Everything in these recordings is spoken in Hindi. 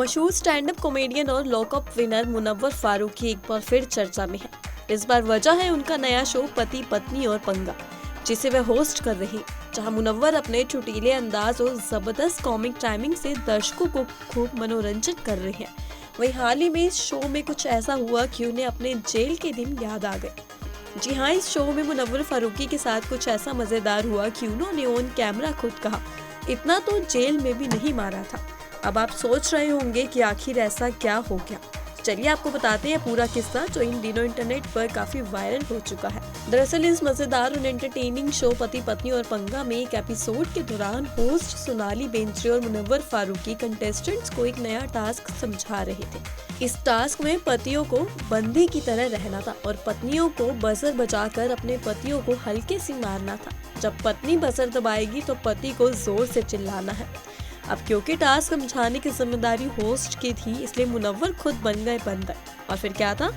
मशहूर स्टैंड अप कॉमेडियन और लॉकअप विनर मुनव्वर फारूकी एक बार फिर चर्चा में है। इस बार वजह है उनका नया शो पति पत्नी और पंगा, जिसे वे होस्ट कर रहे हैं, जहां मुनव्वर अपने चुटीले अंदाज और जबरदस्त कॉमिक टाइमिंग से दर्शकों को खूब मनोरंजित कर रहे हैं। वहीं हाल ही में इस शो में कुछ ऐसा हुआ कि उन्हें अपने जेल के दिन याद आ गए। जी हाँ, इस शो में मुनव्वर फारूकी के साथ कुछ ऐसा मजेदार हुआ कि उन्होंने ऑन कैमरा खुद कहा, इतना तो जेल में भी नहीं मारा था। अब आप सोच रहे होंगे कि आखिर ऐसा क्या हो गया। चलिए आपको बताते हैं पूरा किस्सा, जो इन दिनों इंटरनेट पर काफी वायरल हो चुका है। दरअसल इस मजेदार और एंटरटेनिंग शो पति पत्नी और पंगा में एक एपिसोड के दौरान होस्ट सोनाली बेंद्रे और मुनव्वर फारूकी कंटेस्टेंट्स को एक नया टास्क समझा रहे थे। इस टास्क में पतियों को बंदी की तरह रहना था और पत्नियों को बजर बजाकर अपने पतियों को हल्के से मारना था। जब पत्नी बजर दबाएगी तो पति को जोर से चिल्लाना है। अब क्योंकि टास्क समझाने की जिम्मेदारी होस्ट की थी, इसलिए मुनव्वर खुद बन गए बंदर। और फिर क्या था,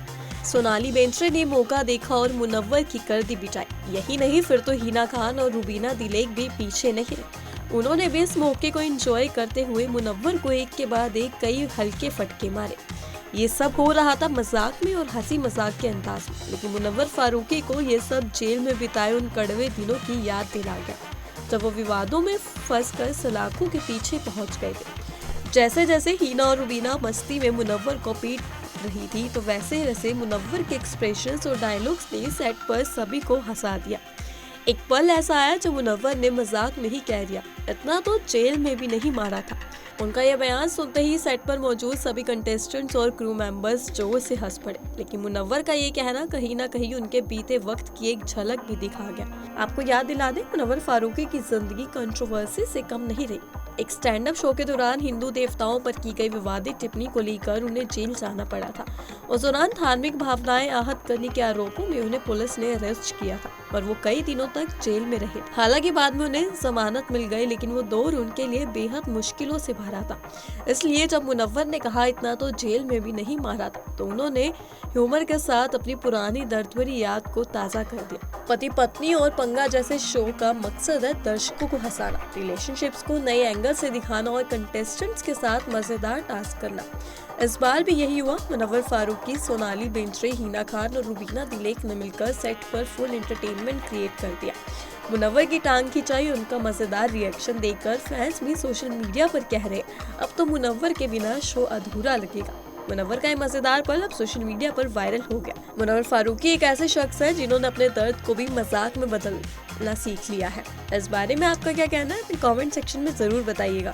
सोनाली बेंद्रे ने मौका देखा और मुनव्वर की कर दी पिटाई। यही नहीं, फिर तो हिना खान और रुबीना दिलेक भी पीछे नहीं रहे। उन्होंने भी इस मौके को एंजॉय करते हुए मुनव्वर को एक के बाद एक कई हल्के फटके मारे। ये सब हो रहा था मजाक में और हंसी मजाक के अंदाज में, लेकिन मुनव्वर फारूकी को ये सब जेल में बिताए उन कड़वे दिनों की याद दिला गया, जब वो विवादों में फंसकर सलाखों के पीछे पहुंच गए थे। जैसे जैसे हिना और रुबीना मस्ती में मुनव्वर को पीट रही थी, तो वैसे वैसे मुनव्वर के एक्सप्रेशंस और डायलॉग्स ने सेट पर सभी को हंसा दिया। एक पल ऐसा आया जब मुनव्वर ने मजाक में ही कह दिया, इतना तो जेल में भी नहीं मारा था। उनका यह बयान सुनते ही सेट पर मौजूद सभी कंटेस्टेंट्स और क्रू मेंबर्स जोर से हंस पड़े, लेकिन मुनव्वर का ये कहना कहीं ना कहीं उनके बीते वक्त की एक झलक भी दिखा गया। आपको याद दिला दें, मुनव्वर फारूकी की जिंदगी कंट्रोवर्सी से कम नहीं रही। एक स्टैंड अप शो के दौरान हिंदू देवताओं पर की गई विवादित टिप्पणी को लेकर उन्हें जेल जाना पड़ा था। उस दौरान धार्मिक भावनाएं आहत करने के आरोपों में उन्हें पुलिस ने अरेस्ट किया था और वो कई दिनों तक जेल में रहे। हालांकि बाद में उन्हें जमानत मिल गई, लेकिन वो दौर उनके लिए बेहद मुश्किलों से भरा था। इसलिए जब मुनव्वर ने कहा इतना तो जेल में भी नहीं मारा था, तो उन्होंने ह्यूमर के साथ अपनी पुरानी दर्द भरी याद को ताजा कर दिया। पति पत्नी और पंगा जैसे शो का मकसद है दर्शकों को हंसाना, रिलेशनशिप्स को नए एंगल से दिखाना और कंटेस्टेंट्स के साथ मजेदार टास्क करना। इस बार भी यही हुआ। मुनव्वर फारूकी, सोनाली बेंद्रे, हिना खान और रुबीना दिलेक ने मिलकर सेट पर फुल एंटरटेनमेंट क्रिएट कर दिया। मुनव्वर की टांग खिंचाई, उनका मजेदार रिएक्शन देखकर फैंस भी सोशल मीडिया पर कह रहे, अब तो मुनव्वर के बिना शो अधूरा लगेगा। मुनव्वर का ये मजेदार पल अब सोशल मीडिया पर वायरल हो गया। मुनव्वर फारूकी एक ऐसे शख्स है जिन्होंने अपने दर्द को भी मजाक में बदलना सीख लिया है। इस बारे में आपका क्या कहना है, अपने कमेंट सेक्शन में जरूर बताइएगा।